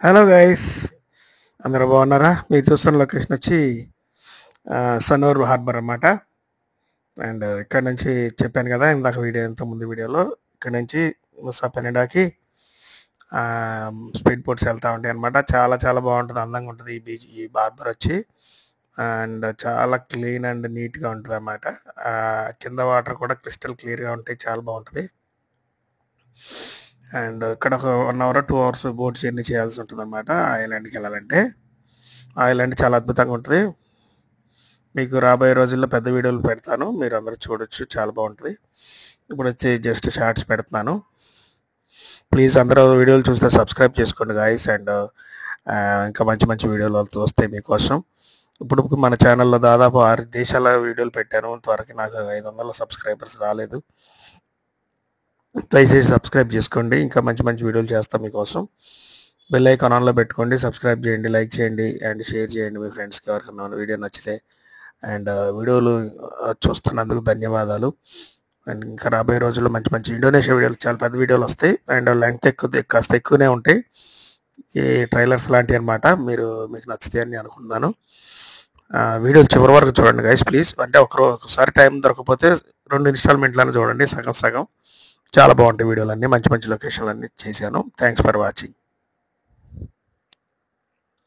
Hello guys, అందరూ బాగున్నారా? మీరు చూస్తున్న లొకేషన్ వచ్చి సన్నూరు హార్బర్ అన్నమాట. అండ్ ఇక్కడ నుంచి చెప్పాను కదా ఇందాక ఇంతకుముందు వీడియోలో, ఇక్కడ నుంచి ముసా పెనిడాకి స్పీడ్ బోట్స్ వెళ్తూ ఉంటాయి అనమాట. చాలా చాలా బాగుంటుంది, అందంగా ఉంటుంది ఈ హార్బర్ వచ్చి. అండ్ చాలా క్లీన్ అండ్ నీట్గా ఉంటుంది అన్నమాట. కింద వాటర్ కూడా క్రిస్టల్ క్లియర్గా ఉంటాయి, చాలా బాగుంటుంది. అండ్ ఇక్కడ ఒక 1 అవర్ 2 అవర్స్ బోట్ జర్నీ చేయాల్సి ఉంటుంది అనమాట. ఐలాండ్కి వెళ్ళాలంటే ఐలాండ్ చాలా అద్భుతంగా ఉంటుంది. మీకు రాబోయే రోజుల్లో పెద్ద వీడియోలు పెడతాను, మీరు అందరూ చూడొచ్చు, చాలా బాగుంటుంది. ఇప్పుడు వచ్చి జస్ట్ షార్ట్స్ పెడుతున్నాను. ప్లీజ్ అందరూ వీడియోలు చూస్తే సబ్స్క్రైబ్ చేసుకోండి గాయస్. అండ్ ఇంకా మంచి మంచి వీడియోలు వస్తాయి మీకోసం. ఇప్పుడు మన ఛానల్లో దాదాపు 6 దేశాల వీడియోలు పెట్టాను. ఇంతవరకు నాకు 500 సబ్స్క్రైబర్స్ రాలేదు. దయచేసి సబ్స్క్రైబ్ చేసుకోండి, ఇంకా మంచి మంచి వీడియోలు చేస్తాం మీకోసం. బెల్ ఐకాన్ ఆన్లో పెట్టుకోండి, సబ్స్క్రైబ్ చేయండి, లైక్ చేయండి అండ్ షేర్ చేయండి మీ ఫ్రెండ్స్కి ఎవరికైనా వీడియో నచ్చితే. అండ్ వీడియోలు చూస్తున్నందుకు ధన్యవాదాలు. అండ్ ఇంకా రాబోయే రోజుల్లో మంచి మంచి ఇండోనేషియా వీడియోలు, చాలా పెద్ద వీడియోలు వస్తాయి. అండ్ లెంగ్త్ కాస్త ఎక్కువనే ఉంటాయి, ఈ ట్రైలర్స్ లాంటివి అనమాట. మీకు నచ్చుతాయి అని అనుకున్నాను. వీడియోలు చివరి వరకు చూడండి గైస్ ప్లీజ్. అంటే ఒకసారి టైం దొరకకపోతే 2 ఇన్స్టాల్మెంట్లను చూడండి, సగం సగం. చాలా బాగుంటాయి వీడియోలు అన్నీ, మంచి మంచి లొకేషన్లు అన్నీ చేశాను. Thanks for watching.